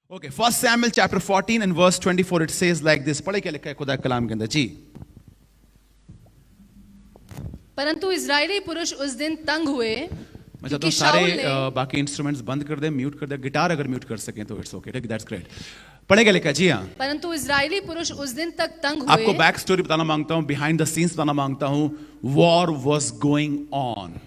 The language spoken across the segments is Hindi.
Okay, 1 Samuel chapter 14 and verse 24 it says like this. पढ़े क्या लिखा है खुदा के कलाम के अंदर जी। परंतु इजरायली पुरुष उस दिन तंग हुए मैं चाहता हूँ सारे बाकी इंस्ट्रूमेंट्स बंद कर दे, म्यूट कर दे, गिटार अगर म्यूट कर सकें तो इट्स ओके, दैट्स ग्रेट। पढ़े क्या लिखा है जी। हाँ, परंतु इजरायली पुरुष उस दिन तक तंग हुए। आपको बैक स्टोरी बताना मांगता हूँ, बिहाइंड द सीन्स बताना मांगता हूँ। War was going on.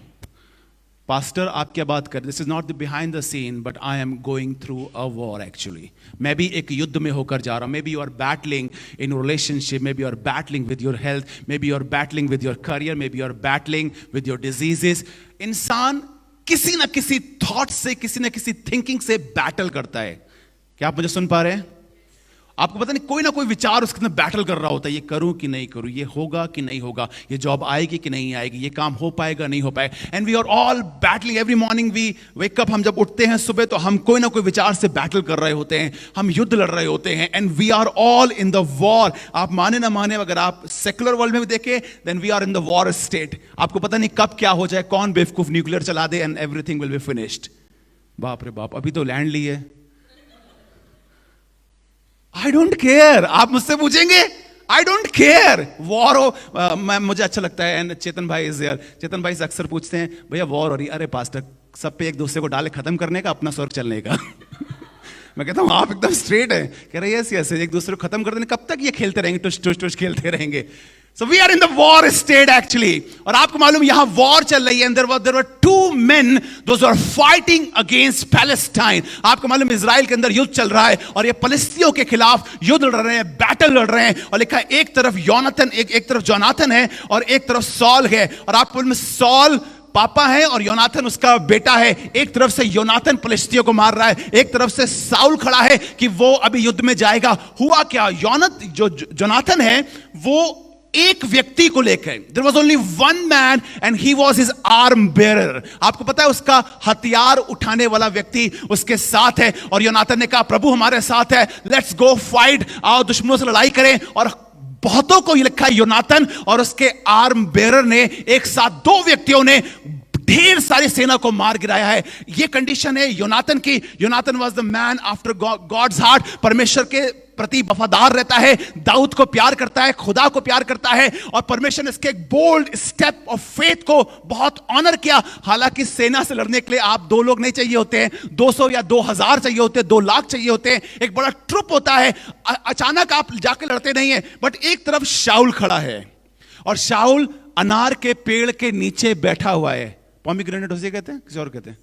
Pastor आप क्या बात कर, this is not the behind the scene but I am going through a war actually. मैं भी एक युद्ध में होकर जा रहा हूं। Maybe you are battling in relationship, maybe you are battling with your health, maybe you are battling with your career, maybe you are battling with your diseases. इंसान किसी ना किसी थॉट से, किसी ना किसी थिंकिंग से बैटल करता है। क्या आप मुझे सुन पा रहे हैं? आपको पता नहीं कोई ना कोई विचार उसके अंदर बैटल कर रहा होता है, ये करूं कि नहीं करूं, ये होगा कि नहीं होगा, ये जॉब आएगी कि नहीं आएगी, ये काम हो पाएगा नहीं हो पाएगा। And we are all battling every morning we wake up. हम जब उठते हैं सुबह तो हम कोई ना कोई विचार से बैटल कर रहे होते हैं, हम युद्ध लड़ रहे होते हैं। And we are all in the war. आप माने ना माने, अगर आप सेकुलर वर्ल्ड में भी देखें then we are in the war state. आपको पता नहीं कब क्या हो जाए, कौन बेवकूफ न्यूक्लियर चला दे and everything will be finished. बाप रे बाप, अभी तो लैंड ली है। I don't care. आप मुझसे पूछेंगे, आई डोंट केयर वॉर हो। मुझे अच्छा लगता है। एंड चेतन भाई इज देयर। चेतन भाई से अक्सर पूछते हैं भैया वॉर हो रही, अरे पास्टर सब पे एक दूसरे को डाले खत्म करने का, अपना स्वर्ग चलने का। मैं कहता हूं आप एकदम स्ट्रेट है। कह रहे यस यस, एक दूसरे को खत्म कर देने, कब तक ये खेलते रहेंगे, टुश टुश टुश खेलते रहेंगे। So we are in the war state actually. और आपको मालूम यहां वॉर चल रही है। And there were two men, those who are fighting against Palestine. आपको मालूम इजराइल के अंदर युद्ध चल रहा है और ये फलिस्तियों के खिलाफ युद्ध लड़ रहे हैं, बैटल लड़ रहे हैं। और लिखा है एक तरफ योनाथन, एक तरफ जोनाथन है और एक तरफ सॉल है। और आपको मालूम सॉल पापा है और योनाथन उसका बेटा है। एक तरफ से योनाथन फलिस्तियों को मार रहा है, एक तरफ से साउल खड़ा है कि वो अभी युद्ध में जाएगा। हुआ क्या, जोनाथन है वो एक व्यक्ति को लेकर, there was only one man and he was his armour bearer. आपको पता है उसका हथियार उठाने वाला व्यक्ति उसके साथ है। और योनाथन ने कहा प्रभु हमारे साथ है, लेट्स गो फाइट, आओ दुश्मनों से लड़ाई करें। और बहुतों को ये लिखा है योनाथन और उसके आर्म बेयरर ने एक साथ, दो व्यक्तियों ने ढेर सारी सेना को मार गिराया है। ये कंडीशन है योनाथन की। Jonathan was the man after God's heart. परमेश्वर के प्रति वफादार रहता है, दाऊद को प्यार करता है, खुदा को प्यार करता है। और परमेश्वर ने इसके एक बोल्ड स्टेप ऑफ फेथ को बहुत ऑनर किया। हालांकि सेना से लड़ने के लिए आप दो लोग नहीं चाहिए होते हैं, 200 या 2000 चाहिए होते हैं, 2 लाख चाहिए होते हैं। एक बड़ा ट्रुप होता है, अचानक आप जाके लड़ते नहीं है। बट एक तरफ शाऊल खड़ा है और शाऊल अनार के पेड़ के नीचे बैठा हुआ है। पॉमीग्रेनेट उसे कहते हैं, किसी और कहते हैं?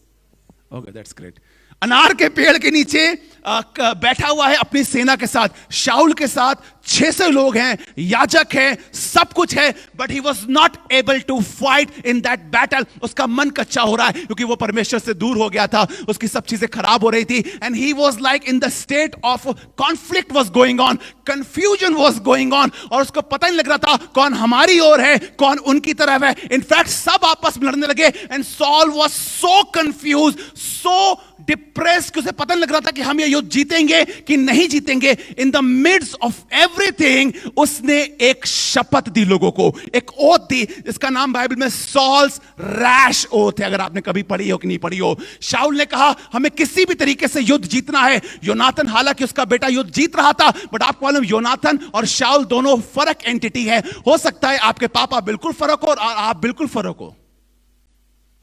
Okay, that's great. अनार के पेड़ के नीचे बैठा हुआ है अपनी सेना के साथ। शाऊल के साथ 600 लोग हैं, याजक है, सब कुछ है। But he was not able to fight in that battle. उसका मन कच्चा हो रहा है क्योंकि वो परमेश्वर से दूर हो गया था, उसकी सब चीजें खराब हो रही थी। And he was like in the state of conflict was going on, confusion was going on. और उसको पता नहीं लग रहा था कौन हमारी ओर है, कौन उनकी तरफ है। इनफैक्ट सब आपस में लड़ने लगे। And Saul was so confuse, so depress कि उसे पता नहीं लग रहा था कि हम ये युद्ध जीतेंगे कि नहीं जीतेंगे। In the midst of everything उसने एक शपथ दी लोगों को, एक ओथ दी। इसका नाम बाइबल में सॉल्स रैश ओथ है, अगर आपने कभी पढ़ी हो कि नहीं पढ़ी हो। शाऊल ने कहा हमें किसी भी तरीके से युद्ध जीतना है। योनाथन, हालांकि उसका बेटा युद्ध जीत रहा था, बट आपको मालूम योनाथन और शाऊल दोनों फर्क एंटिटी है। हो सकता है आपके पापा बिल्कुल फर्क हो और आप बिल्कुल फर्क हो।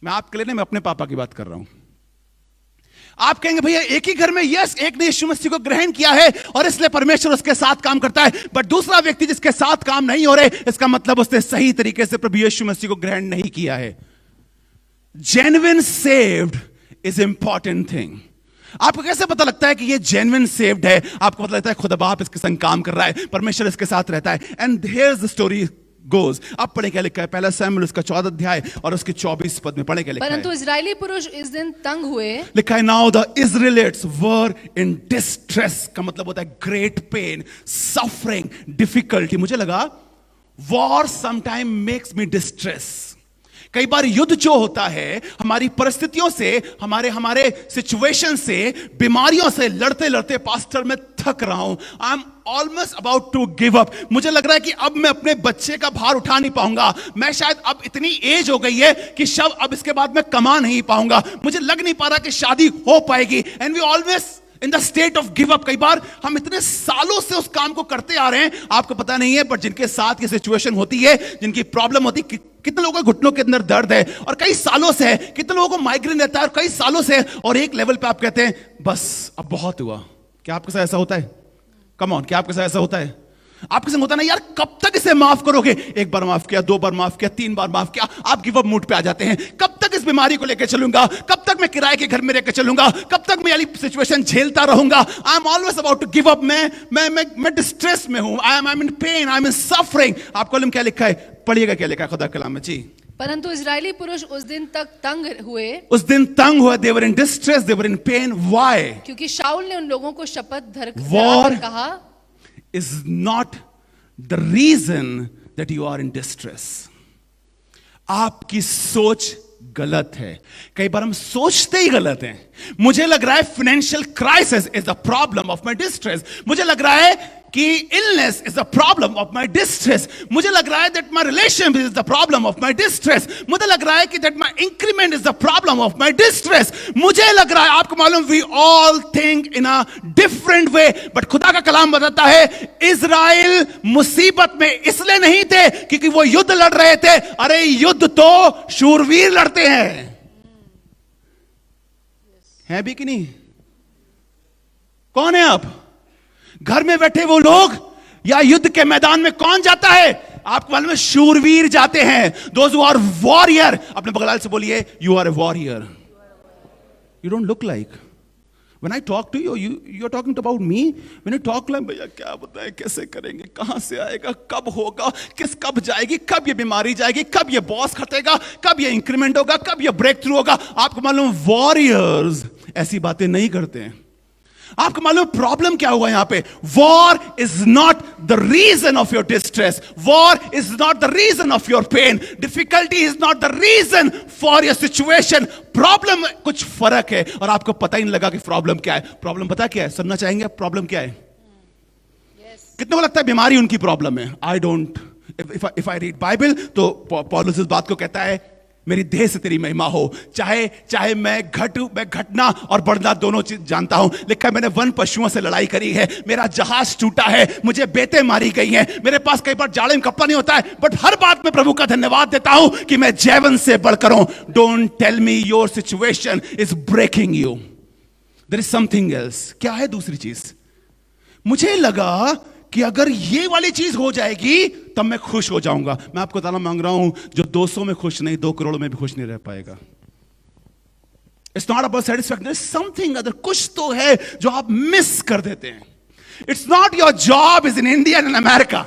मैं आपके लिए नहीं, मैं अपने पापा की बात कर रहा हूं। आप कहेंगे भैया एक ही घर में, यस, एक ने यीशु मसीह को ग्रहण किया है और इसलिए परमेश्वर उसके साथ काम करता है। बट दूसरा व्यक्ति जिसके साथ काम नहीं हो रहे, इसका मतलब उसने सही तरीके से प्रभु यीशु मसीह को ग्रहण नहीं किया है। Genuine saved is important thing. आपको कैसे पता लगता है कि ये जेन्युइन सेव्ड है? आपको पता लगता है खुदा बाप इसके संग काम कर रहा है, परमेश्वर इसके साथ रहता है। And here's the story goes. अब पढ़े क्या लिखा है, पहला शमूएल उसका 14 अध्याय और उसके 24 पद में पढ़े क्या लिखा है। परंतु इजरायली पुरुष इस दिन तंग हुए। लिखा है now the Israelites were in distress. का मतलब होता है ग्रेट पेन, सफरिंग, डिफिकल्टी। मुझे लगा war sometime makes me distress. कई बार युद्ध जो होता है हमारी परिस्थितियों से, हमारे सिचुएशन से, बीमारियों से लड़ते लड़ते पास्टर मैं थक रहा हूं। I am almost about to give up. मुझे लग रहा है कि अब मैं अपने बच्चे का भार उठा नहीं पाऊंगा। मैं शायद अब इतनी एज हो गई है कि अब इसके बाद मैं कमा नहीं पाऊंगा। मुझे लग नहीं पा रहा कि शादी हो पाएगी। And we always in the state of give up. कई बार हम इतने सालों से उस काम को करते आ रहे हैं, आपको पता नहीं है, पर जिनके साथ ये सिचुएशन होती है, जिनकी प्रॉब्लम होती है, कितने लोगों के घुटनों के अंदर दर्द है और कई सालों से है, कितने लोगों को माइग्रेन रहता है और कई सालों से है, और एक लेवल पे आप कहते हैं बस अब बहुत हुआ। क्या आपके साथ ऐसा होता है? कम ऑन, क्या आपके साथ ऐसा होता है? आपके संग होता ना, यार कब तक इसे माफ करोगे? एक बार माफ किया, 2 बार माफ किया, 3 बार माफ किया, आप गिव अप मूड पे आ जाते हैं। कब तक इस बीमारी को लेकर चलूंगा? कब तक मैं किराए के घर में रहकर चलूंगा? कब तक मैं वाली सिचुएशन झेलता रहूंगा? I am always about to give up. मैं डिस्ट्रेस में हूं, I am in pain, I am in suffering. आपको क्या लिखा है? पढ़िएगा क्या लिखा है खुदा कलाम में जी। परंतु इजरायली पुरुष उस दिन तक तंग हुए, उस दिन तंग हुए, they were in distress, they were in pain. Why? क्योंकि शाऊल ने उन लोगों को शपथ War धराकर कहा, is not the reason that you are in distress. आपकी सोच गलत है। कई बार हम सोचते ही गलत हैं। मुझे लग रहा है financial crisis is the problem of my distress. मुझे लग रहा है कि illness is the problem of my distress. मुझे लग रहा है that my relationship is the problem of my distress. मुझे लग रहा है कि that my increment is the problem of my distress. मुझे लग रहा है, आपको मालूम, we all think in a different way, but खुदा का कलाम बताता है इजराइल मुसीबत में इसलिए नहीं थे क्योंकि वो युद्ध लड़ रहे थे। अरे युद्ध तो शूरवीर लड़ते हैं, है भी कि नहीं? कौन है आप? घर में बैठे वो लोग या युद्ध के मैदान में कौन जाता है? आपको मालूम है, शूरवीर जाते हैं। Those who are warrior. अपने बगल से बोलिए, you are a warrior. You don't look like. When I talk to you, you're talking about me. When you talk like, भैया क्या बताएं, कैसे करेंगे, कहां से आएगा, कब होगा, कब जाएगी, कब ये बीमारी जाएगी, कब ये बॉस खटेगा, कब ये इंक्रीमेंट होगा, कब ये ब्रेक थ्रू होगा। आपको मालूम, वॉरियर्स ऐसी बातें नहीं करते हैं। आपको मालूम प्रॉब्लम क्या हुआ यहां पे? War is not the reason of your distress, war is not the reason of your pain, difficulty is not the reason for your situation. Problem कुछ फर्क है और आपको पता ही नहीं लगा कि प्रॉब्लम क्या है। प्रॉब्लम पता क्या है? सुनना चाहेंगे प्रॉब्लम क्या है? कितने को लगता है बीमारी उनकी प्रॉब्लम है? I don't. If I read Bible तो पौलुस इस बात को कहता है, मेरी देह से तेरी महिमा हो। चाहे मैं घटना और बढ़ना दोनों चीज जानता हूं। लिखा है, मैंने वन पशुओं से लड़ाई करी है, मेरा जहाज टूटा है, मुझे बेतें मारी गई हैं, मेरे पास कई बार जाड़े में कपड़ा नहीं होता है, बट हर बात में प्रभु का धन्यवाद देता हूं कि मैं जैवन से बढ़कर हूं। Don't tell me your situation is breaking you, there is something else. क्या है दूसरी चीज? मुझे लगा कि अगर ये वाली चीज हो जाएगी तब मैं खुश हो जाऊंगा। मैं आपको ताला मांग रहा हूं, जो 200 में खुश नहीं, 2 करोड़ में भी खुश नहीं रह पाएगा। It's not about satisfaction, something other, कुछ तो है जो आप मिस कर देते हैं। It's not your job is in India and America.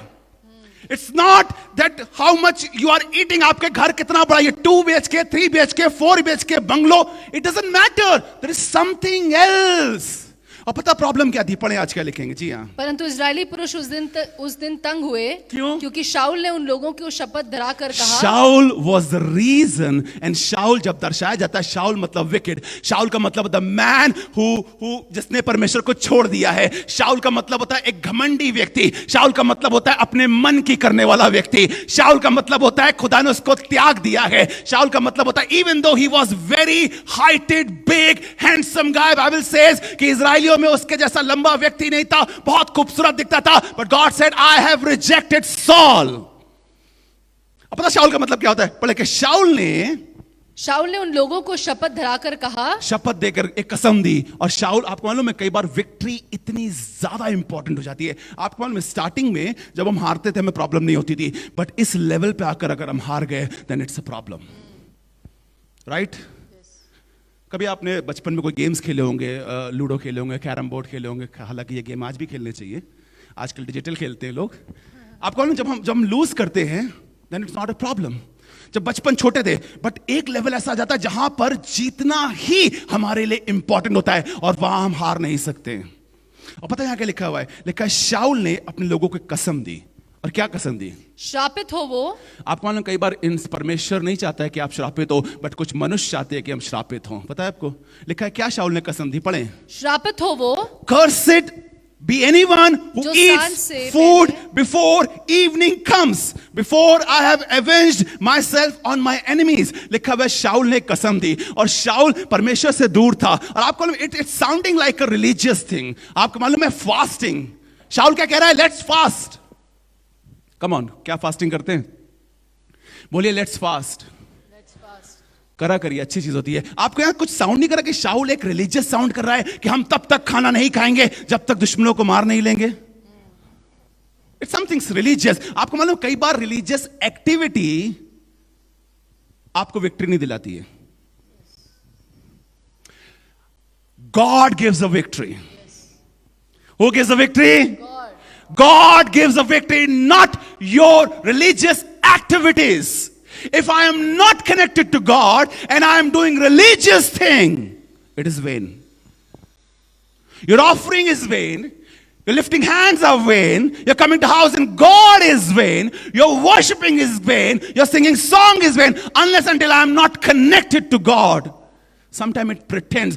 It's not that how much you are eating, आपके घर कितना बड़ा, ये 2 BHK, 3 BHK, 4 BHK bungalow, it doesn't matter, there is something else. और पता प्रॉब्लम क्या थी? पढ़े आज क्या लिखेंगे जी। हाँ, परंतु इजरायली पुरुष उस दिन तंग हुए। क्यों? क्योंकि शाऊल ने उन लोगों को शपथ धराकर कहा। शाऊल was the reason, and शाऊल जब दर्शाया जाता है, शाऊल मतलब विकेड, शाऊल का मतलब होता है मैन हु जिसने परमेश्वर को छोड़ दिया है। शाऊल का मतलब होता है एक घमंडी व्यक्ति। शाऊल का मतलब होता है अपने मन की करने वाला व्यक्ति। शाऊल का मतलब होता है खुदा ने उसको त्याग दिया है। शाऊल का मतलब होता है even though he was very heighted, big, handsome guy, Bible says कि इजराइलियों में उसके जैसा लंबा व्यक्ति नहीं था, बहुत खूबसूरत दिखता था, but God said I have rejected Saul। अब पता शाऊल का मतलब क्या होता है? पढ़े कि शाऊल ने उन लोगों को शपथ धराकर कहा, शपथ देकर एक कसम दी। और शाऊल, आपको मालूम है कई बार विक्ट्री इतनी ज्यादा इंपॉर्टेंट हो जाती है। आपको मालूम है स्टार्टिंग में जब हम हारते थे हमें प्रॉब्लम नहीं होती थी, बट इस लेवल पे आकर अगर हम हार गए then it's a problem, right? कभी आपने बचपन में कोई गेम्स खेले होंगे, लूडो खेले होंगे, कैरम बोर्ड खेले होंगे, हालांकि ये गेम आज भी खेलने चाहिए, आजकल डिजिटल खेलते हैं लोग। आपको मालूम जब हम लूज करते हैं then it's not a problem. जब बचपन छोटे थे, बट एक लेवल ऐसा आ जाता है जहां पर जीतना ही हमारे लिए इंपॉर्टेंट होता है और वहां हम हार नहीं सकते। और पता है यहां क्या लिखा हुआ है? लिखा है शाऊल ने अपने लोगों को कसम दी। और क्या कसम दी? श्रापित हो वो। आपको मालूम कई बार परमेश्वर नहीं चाहता है कि आप श्रापित हो, बट कुछ मनुष्य चाहते हैं कि हम श्रापित हों। पता है आपको? लिखा है क्या शाऊल ने कसम दी? पढ़ें। श्रापित हो वो, Cursed be anyone who जो सांझ eats से food पहले- before evening comes, before I have avenged myself on my enemies. लिखा हुआ है शाऊल ने कसम दी, और शाऊल परमेश्वर से दूर था, और आपको मालूम it's sounding like a religious thing. आपको मालूम है फास्टिंग, शाऊल क्या कह रहा है? Let's fast. कम ऑन, क्या फास्टिंग करते हैं? बोलिए लेट्स फास्ट. करा करिए, अच्छी चीज होती है. आपको यहां कुछ साउंड नहीं करा कि शाऊल एक रिलीजियस साउंड कर रहा है कि हम तब तक खाना नहीं खाएंगे जब तक दुश्मनों को मार नहीं लेंगे? It's something religious. आपको मालूम कई बार रिलीजियस एक्टिविटी आपको विक्ट्री नहीं दिलाती है. God gives a victory. Who gives a victory? God gives a victory, not your religious activities. If I am not connected to God and I am doing religious thing, it is vain. Your offering is vain. Your lifting hands are vain. You're coming to house and God is vain. Your worshiping is vain. Your singing song is vain. Unless until I am not connected to God. Sometimes it pretends.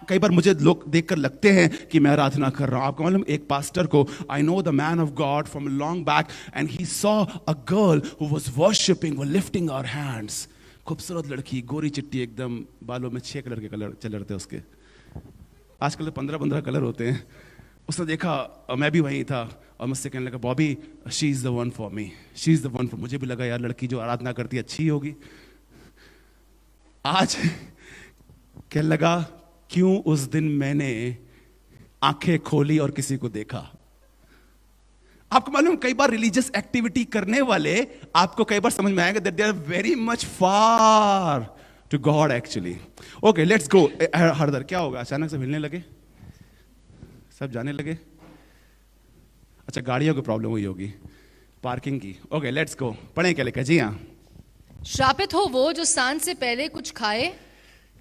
कई बार मुझे लोग देखकर लगते हैं कि मैं आराधना कर रहा हूं. आपको मालूम एक पास्टर को, I know the man of God from long back, and he saw a girl who was worshiping, was lifting her hands. खूबसूरत लड़की, गोरी चिट्टी एकदम, बालों में 6 कलर के कलर चल रहे थे उसके. आजकल तो 15 कलर होते हैं. उसने देखा, मैं भी वहीं था, और मुझसे कहने लगा, Bobby she is the one for me, she is the one for. मुझे भी लगा यार लड़की जो आराधना करती है अच्छी होगी. आज कहने लगा, क्यों उस दिन मैंने आंखें खोली और किसी को देखा. आपको मालूम कई बार रिलीजियस एक्टिविटी करने वाले आपको कई बार समझ में आएगा that they are very much far to God actually. Okay, let's go. हरदर क्या होगा? अचानक से मिलने लगे, सब जाने लगे. अच्छा, गाड़ियों की प्रॉब्लम हुई होगी, पार्किंग की. ओके, लेट्स गो. पढ़ें क्या लिखा? जी हाँ. श्रापित हो वो जो सांझ से पहले कुछ खाए,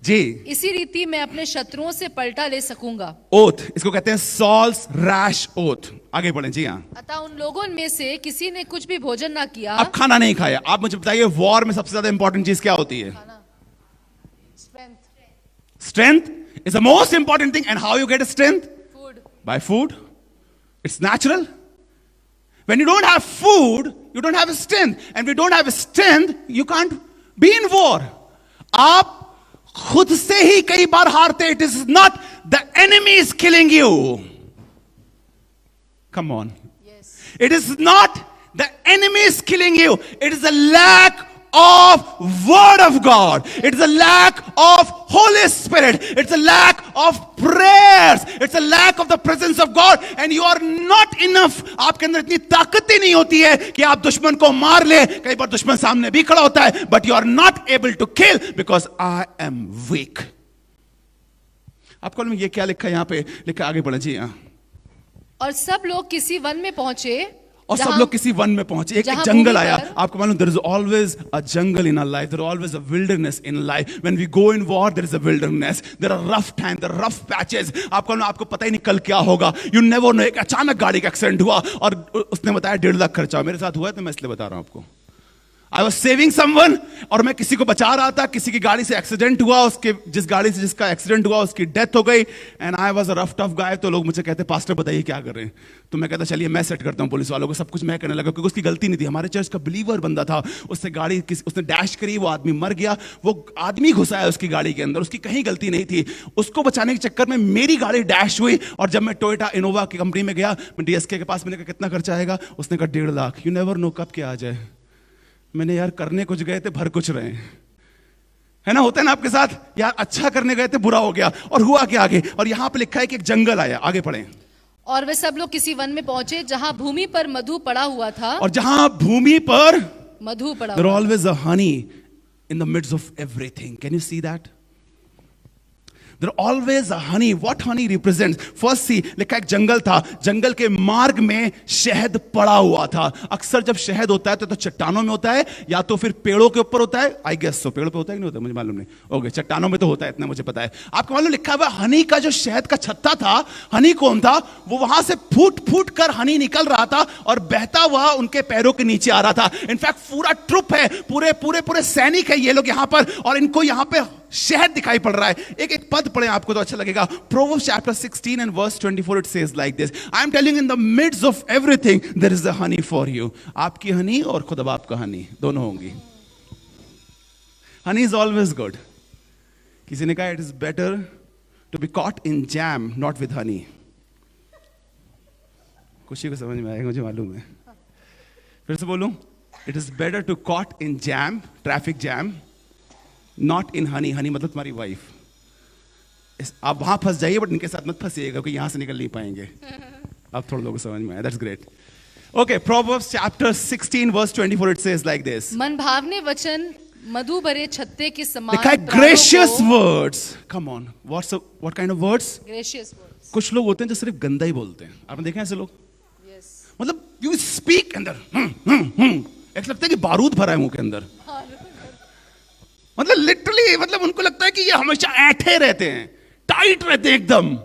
जी. इसी रीति मैं अपने शत्रुओं से पलटा ले सकूंगा. ओथ, इसको कहते हैं सॉल्स रैश ओथ. आगे बढ़ें. जी हाँ. अतः उन लोगों में से किसी ने कुछ भी भोजन ना किया. अब खाना नहीं खाया. आप मुझे बताइए, वॉर में सबसे ज्यादा इंपॉर्टेंट चीज क्या होती है? Strength is the most important thing. And how you get strength? Food. By food. It's natural. When you don't have food, you don't have strength. And if you don't have strength, you can't be in war. आप खुद से ही कई बार हारते. It is not the enemy is killing you. Come on. Yes. It is not the enemy is killing you. It is the lack of word of God. It's a lack of Holy Spirit. It's a lack of prayers. It's a lack of the presence of God. And you are not enough. आपके अंदर इतनी ताकत ही नहीं होती है कि आप दुश्मन को मार ले. कई बार दुश्मन सामने भी खड़ा होता है, but you are not able to kill because I am weak. आपको ये क्या लिखा है? यहाँ पे लिखा, आगे बढ़े. जी हाँ. और सब लोग किसी वन में पहुंचे, और सब लोग किसी वन में पहुंचे. एक जंगल आया. आपको मालूम, there is always a jungle in our life. There is always a wilderness in life. When we go in war, there is a wilderness. There are rough times, there are rough patches. आपको पता ही नहीं कल क्या होगा. You never know. एक अचानक गाड़ी का एक्सीडेंट हुआ और उसने बताया 1.5 लाख खर्चा. मेरे साथ हुआ है तो मैं इसलिए बता रहा हूं आपको. I was saving someone, और मैं किसी को बचा रहा था. किसी की गाड़ी से एक्सीडेंट हुआ, उसके जिस गाड़ी से जिसका एक्सीडेंट हुआ उसकी डेथ हो गई. And I was a rough tough guy. तो लोग मुझे कहते, पास्टर बताइए क्या कर रहे हैं. तो मैं कहता, चलिए मैं सेट करता हूं पुलिस वालों को. सब कुछ मैं करने लगा क्योंकि उसकी गलती नहीं थी. हमारे चर्च का बिलीवर बंदा था. उससे गाड़ी उसने डैश करी, वो आदमी मर गया. वो आदमी घुसा है उसकी गाड़ी के अंदर, उसकी कहीं गलती नहीं थी. उसको बचाने के चक्कर में मेरी गाड़ी डैश हुई. और जब मैं टोयोटा इनोवा की कंपनी में गया, मैं डीएसके के पास, मैंने कहा कितना खर्चा आएगा? उसने कहा 1.5 लाख. यू नेवर नो कब क्या आ जाए. मैंने यार करने कुछ गए थे, भर कुछ रहे. है ना, होता है ना आपके साथ. यार अच्छा करने गए थे, बुरा हो गया. और हुआ क्या आगे? और यहां पे लिखा है कि एक जंगल आया. आगे पढ़ें. और वे सब लोग किसी वन में पहुंचे जहां भूमि पर मधु पड़ा हुआ था. और जहां भूमि पर मधु पड़ा there हुआ. always a honey in the midst of everything. Can you see that? There always a honey. What honey represents? First see, लिखा एक जंगल था. जंगल के मार्ग में शहद पड़ा हुआ था. अक्सर जब शहद होता है तो चट्टानों में होता है या तो फिर पेड़ों के ऊपर होता है. आई गेस तो पेड़ों पे होता है कि नहीं होता, मुझे मालूम नहीं. ओके, चट्टानों में तो होता है, इतना मुझे पता है. आपको मालूम लिखा हुआ हनी का जो शहद का छत्ता था, हनी कौन था? वो वहां से फूट फूट कर हनी निकल रहा था और बहता हुआ उनके पैरों के नीचे आ रहा था. इनफैक्ट पूरा ट्रुप है, पूरे पूरे पूरे सैनिक है ये लोग यहां पर, और इनको यहां पे शहद दिखाई पड़ रहा है। एक पद पढ़े आपको तो अच्छा लगेगा। Proverbs chapter 16 and verse 24 it says like this, I am telling you in the midst of everything there is a honey for you. आपकी हनी और खुदा बाप का हनी दोनों होंगी। Honey is always good. किसी ने कहा it is better to be caught in jam not with honey. खुशी को समझ में आएगा, मुझे मालूम है। फिर से बोलूं, it is better to caught in jam, traffic jam, not in honey. Honey मतलब तुम्हारी वाइफ। आप वहां फंस जाइए बट इनके साथ मत फंसिएगा क्योंकि यहां से निकल नहीं पाएंगे। अब थोड़ा लोगों को समझ में आया, that's great. Okay, Proverbs chapter 16 verse 24 it says like this, मन भावने वचन मधु भरे छत्ते के समान लिखा है gracious words. Come on, what kind of words? Gracious words. कुछ लोग होते हैं जो सिर्फ गंदा ही बोलते हैं। आपने देखा है ऐसे लोग? मतलब यू स्पीक अंदर एक लगता है कि बारूद भरा है मुंह के अंदर। मतलब लिटरली, मतलब उनको लगता है कि ये हमेशा ऐंठे रहते हैं, टाइट रहते हैं एकदम।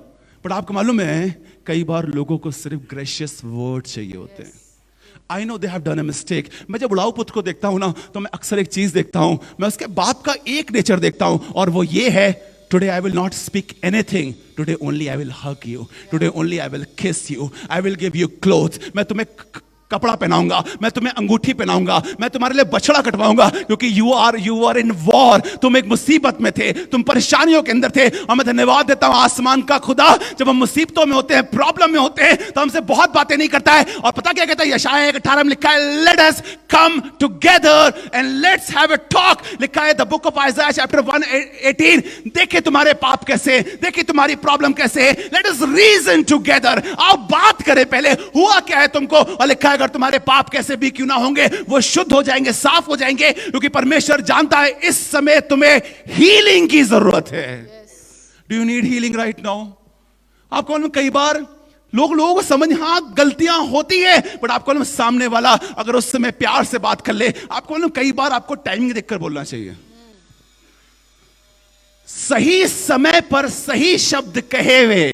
पर आपको मालूम है कई बार लोगों को सिर्फ ग्रेशियस वर्ड चाहिए होते हैं। I know they have done a mistake. मैं जब उड़ाऊ पुत्र को देखता हूं ना तो मैं अक्सर एक चीज देखता हूं, मैं उसके बाप का एक नेचर देखता हूं और वो ये है, today I will not speak anything, today only I will hug you, today only I will kiss you, I will give you clothes। मैं तुम्हें कपड़ा पहनाऊंगा, मैं तुम्हें अंगूठी पहनाऊंगा, मैं तुम्हारे लिए बछड़ा कटवाऊंगा क्योंकि यू आर इन वॉर। तुम एक मुसीबत में थे, तुम परेशानियों के अंदर थे और मैं धन्यवाद देता हूं आसमान का खुदा, जब हम मुसीबतों में होते हैं, प्रॉब्लम में होते हैं तो हमसे बहुत बातें नहीं करता है। और पता क्या कहता है? यशायाह 18 में लिखा है, let us come together and let's have a talk. लिखा है द बुक ऑफ आइज़ाया चैप्टर 1:18, देखे तुम्हारे पाप कैसे, देखे तुम्हारी प्रॉब्लम कैसे, लेट अस रीजन टुगेदर। आओ बात करें पहले, हुआ क्या है तुमको। और लिखा है अगर तुम्हारे पाप कैसे भी क्यों ना होंगे वो शुद्ध हो जाएंगे, साफ हो जाएंगे, क्योंकि परमेश्वर जानता है इस समय तुम्हें हीलिंग की जरूरत है। Do you need healing right now? आपको कई बार लोगों को समझ, हाँ गलतियां होती है, बट आपको सामने वाला अगर उस समय प्यार से बात कर ले, आपको कई बार आपको टाइमिंग देखकर बोलना चाहिए। सही समय पर सही शब्द कहे हुए,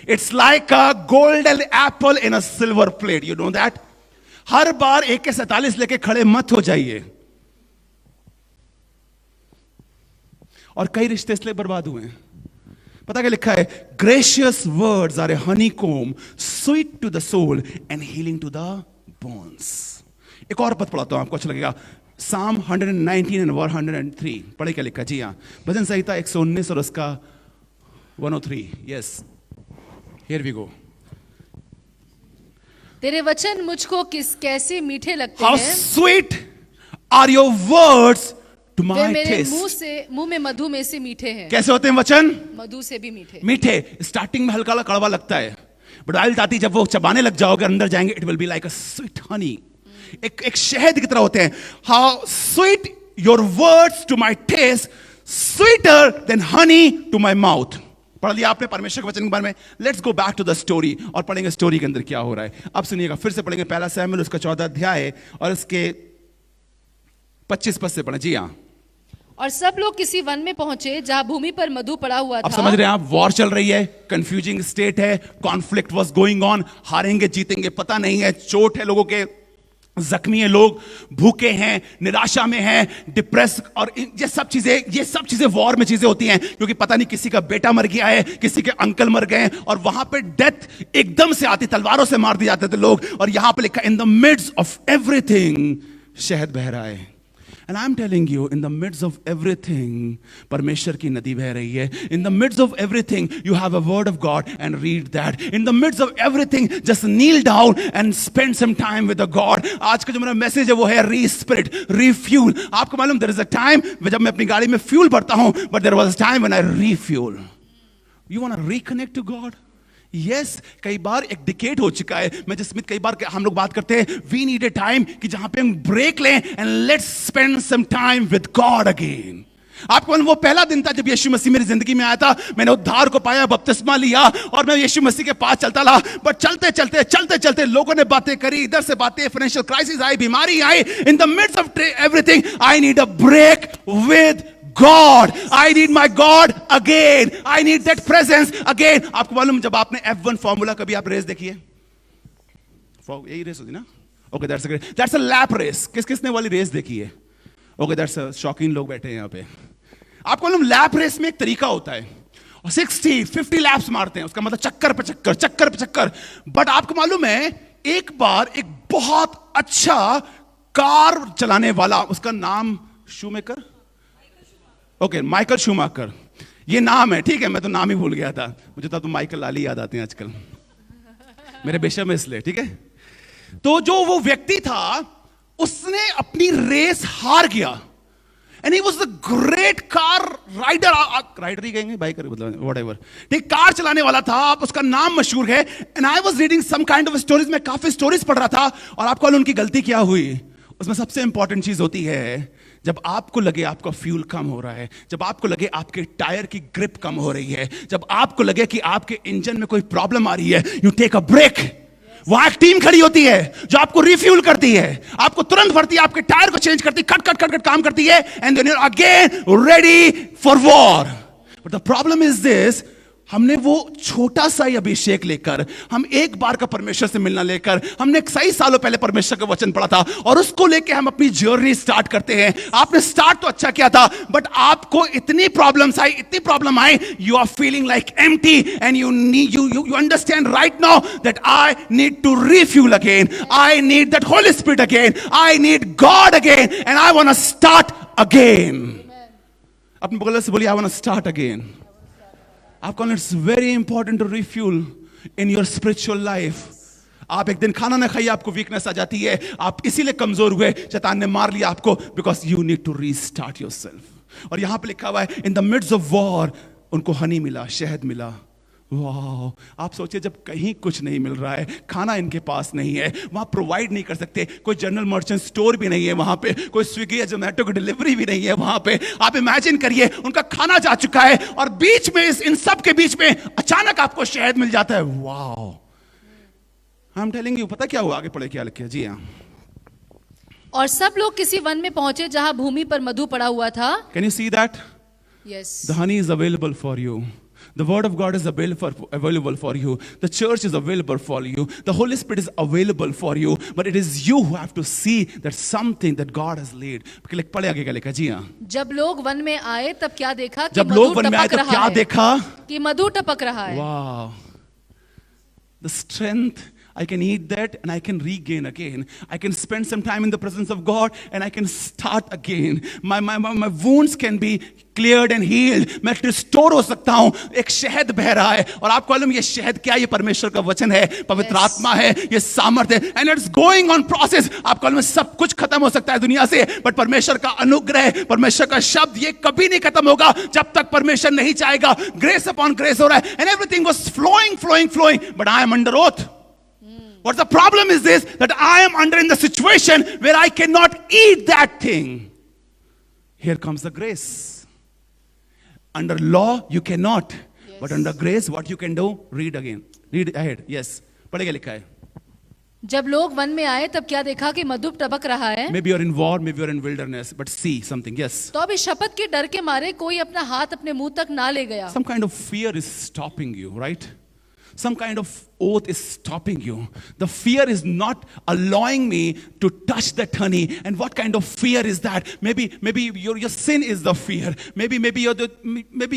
it's like a golden apple in a silver plate, you know that. Her bar AK-47 लेके खड़े मत हो जाइए। और कई रिश्ते इसलिए बर्बाद हुए हैं, पता क्या लिखा है? Gracious words are a honeycomb, sweet to the soul and healing to the bones. एक और पद पढ़ाता हूं, आपको अच्छा लगेगा। Psalm 119 and 103 पढ़े क्या लिखा? जी हाँ, भजन संहिता 119 और उसका 103। Yes, here we go. तेरे वचन मुझको कैसे मीठे लगते How हैं। sweet are your words to way my मेरे taste। मुंह में मधु में से मीठे हैं। कैसे होते हैं वचन? मधु से भी मीठे। मीठे। स्टार्टिंग में हल्का कड़वा लगता है, बट आयल ताती जब वो चबाने लग जाओगे, अंदर जाएंगे, it will be like a sweet honey. एक शहद की तरह होते हैं। How sweet your words to my taste, sweeter than honey to my mouth. पढ़ लिया आपने परमेश्वर के वचन के बारे में। Let's go back to the story और पढ़ेंगे स्टोरी के अंदर क्या हो रहा है। अब सुनिएगा, फिर से पढ़ेंगे पहला शमूएल उसका 14 अध्याय और इसके 25 पद से पढ़े। जी हाँ। और सब लोग किसी वन में पहुंचे जहां भूमि पर मधु पड़ा हुआ था। अब समझ रहे हैं आप, वॉर चल रही है, कंफ्यूजिंग स्टेट है, कॉन्फ्लिक्ट वाज गोइंग ऑन, हारेंगे जीतेंगे पता नहीं है, चोट है, लोगों के जख्मी है, लोग भूखे हैं, निराशा में हैं, डिप्रेस, और ये सब चीजें वॉर में चीजें होती हैं, क्योंकि पता नहीं किसी का बेटा मर गया है, किसी के अंकल मर गए हैं, और वहां पे डेथ एकदम से आती, तलवारों से मार दिए जाते थे लोग। और यहां पे लिखा in the midst of everything शहद बह रहा है। And I'm telling you, in the midst of everything, परमेश्वर की नदी बह रही है। In the midst of everything, you have a word of God and read that. In the midst of everything, just kneel down and spend some time with the God. आज का जो मेरा मैसेज है वो है री-स्पिरिट, री-फ्यूल। आपको मालूम, there is a time जब मैं अपनी गाड़ी में फ्यूल भरता हूं, but there was a time when I refuel. You want to reconnect to God? Yes, कई बार एक डिकेड हो चुका है। मैं जसमीत कई बार हम लोग बात करते हैं, वी नीड ए टाइम कि जहां पे हम ब्रेक लें and let's spend some time with God again. आपको वो पहला दिन था जब यीशु मसीह मेरी जिंदगी में आया था, मैंने उद्धार को पाया, बपतिस्मा लिया और मैं यीशु मसीह के पास चलता रहा। बट चलते चलते लोगों ने बातें करी, इधर से बातें, फाइनेंशियल क्राइसिस आई, बीमारी आई। In the midst of everything I need a break with God, I need my God again. I need that presence again. आपको मालूम, जब आपने F1 फॉर्मूला कभी आप रेस देखी है? यही रेस होती ना? Okay, that's a great. That's a lap race. किसने वाली रेस देखी है? Okay, that's a शौकीन लोग बैठे हैं यहाँ पे। आपको मालूम लैप रेस में एक तरीका होता है, और 60-50 लैप्स मारते हैं, उसका मतलब चक्कर पे चक्कर, चक्कर पे चक्कर। बट आपको मालूम है, एक बार एक बहुत अच्छा कार चलाने वाला, उसका नाम शूमेकर, ओके माइकल शूमेकर, ये नाम है, ठीक है, मैं तो नाम ही भूल गया था, मुझे तो माइकल लाली याद आते हैं आजकल मेरे बेशक में, इसलिए ठीक है। तो जो वो व्यक्ति था, उसने अपनी रेस हार गया, and he was the great car rider, rider ही कहेंगे, बाइकर मतलब व्हाटएवर, ठीक, कार चलाने वाला था, आप उसका नाम मशहूर है। And I was reading some kind of stories, मैं काफी स्टोरीज पढ़ रहा था, और आपको उनकी गलती क्या हुई, उसमें सबसे इंपॉर्टेंट चीज होती है, जब आपको लगे आपका फ्यूल कम हो रहा है, जब आपको लगे आपके टायर की ग्रिप कम हो रही है, जब आपको लगे कि आपके इंजन में कोई प्रॉब्लम आ रही है, यू टेक अ ब्रेक। वहां एक टीम खड़ी होती है जो आपको रिफ्यूल करती है, आपको तुरंत भरती है, आपके टायर को चेंज करती है, कट कट कट कट काम करती है, and then you are again ready for war. But the problem is this, हमने वो छोटा सा ही अभिषेक लेकर, हम एक बार का परमेश्वर से मिलना लेकर, हमने कई सालों पहले परमेश्वर का वचन पढ़ा था, और उसको लेके हम अपनी जर्नी स्टार्ट करते हैं। आपने स्टार्ट तो अच्छा किया था, बट आपको इतनी प्रॉब्लम्स आई, इतनी प्रॉब्लम आई, you are feeling like empty, and you need you understand right now that I need to refuel again, I need that Holy Spirit again, I need God again, and I want to start again. अपने बगल से बोलिए, I want to start again. आपको it's very important to refuel in your spiritual life. आप एक दिन खाना ना खाइए, आपको वीकनेस आ जाती है, आप इसीलिए कमजोर हुए, शैतान ने मार लिया आपको, because you need to restart yourself. और यहां पे लिखा हुआ है, in the midst of war उनको हनी मिला, शहद मिला। वाह, आप सोचिए, जब कहीं कुछ नहीं मिल रहा है, खाना इनके पास नहीं है, वहां प्रोवाइड नहीं कर सकते, कोई जनरल मर्चेंट स्टोर भी नहीं है वहां पे, कोई स्विगी या जोमेटो की डिलीवरी भी नहीं है वहां पे। आप इमेजिन करिए, उनका खाना जा चुका है, और बीच में इन सब के बीच में अचानक आपको शहद मिल जाता है। वाह, आई एम टेलिंग यू, पता क्या हुआ, आगे पढ़े क्या लिखे, जी हाँ। और सब लोग किसी वन में पहुंचे जहां भूमि पर मधु पड़ा हुआ था। Can you see that? Yes, the honey is available for you. The word of God is available for you. The church is available for you. The Holy Spirit is available for you. But it is you who have to see that something that God has laid. पढ़े आगे क्या लिखा, जी हाँ। जब लोग वन में आए तब क्या देखा कि जब लोग वन में आए तब क्या देखा कि मधु टपक रहा है। Wow. The strength, I can eat that and I can regain again. I can spend some time in the presence of God and I can start again. My wounds can be cleared and healed. मैं restore हो सकता हूँ। एक शहद बह रहा है, और आपको मालूम ये शहद क्या, ये परमेश्वर का वचन है, पवित्र आत्मा है, ये सामर्थ्य है, and it's going on process. आपको मालूम सब कुछ खत्म हो सकता है दुनिया से, बट परमेश्वर का अनुग्रह, परमेश्वर का शब्द, ये कभी नहीं खत्म होगा जब तक परमेश्वर नहीं चाहेगा। ग्रेस अपॉन ग्रेस हो रहा है, and everything was flowing, but I am under oath. What the problem is this, that I am under in the situation where I cannot eat that thing. Here comes the grace. Under law you cannot, yes. But under grace what you can do, read again, read ahead. Yes, पढ़ेगा लिखा है। जब लोग वन में आए तब क्या देखा कि मधु टपक रहा है। Maybe you're in war, maybe you're in wilderness, but see something. Yes. तो अभी शपथ के डर के मारे कोई अपना हाथ अपने मुंह तक ना ले गया। Some kind of fear is stopping you, right? Some kind of oath is stopping you. The fear is not allowing me to touch that honey. And what kind of fear is that? Maybe your sin is the fear. Maybe